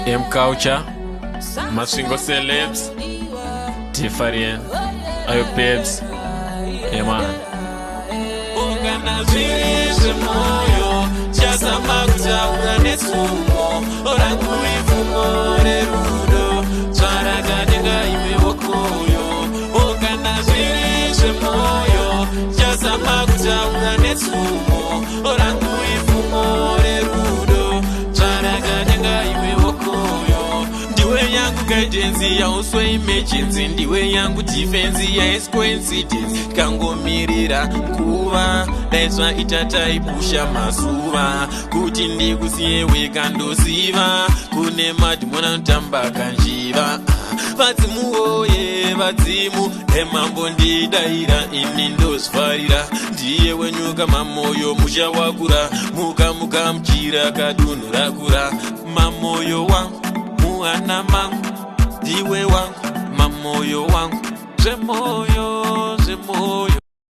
M Culture, Mashingo Celebs, Tifarian, Ayo Babes, yeah man. Organize moyo, chaza makuta urane sumo, ora kuifumo rerudo, twaraga denga ime wokoyo. Organize moyo, chaza makuta urane sumo, ora kuifumo rerudo, twaraga denga ime wokoyo. Ndiwe yangu guidance ya uswe emergency, ndiwe yangu defense ya coincidence, kangomirira kuva daiswa itataipusha masuva kuti ndikusiye wega ndoziva kune madhimona notamba kanjiva vadzimu woye vadzimu emambo ndidaira ini ndozvarira ndiye wenyuka mamoyo muchawakura muka mchira kadunhu rakura mamoyo wangu muhana mangu ndiwe wangu mamoyo wangu zvemoyo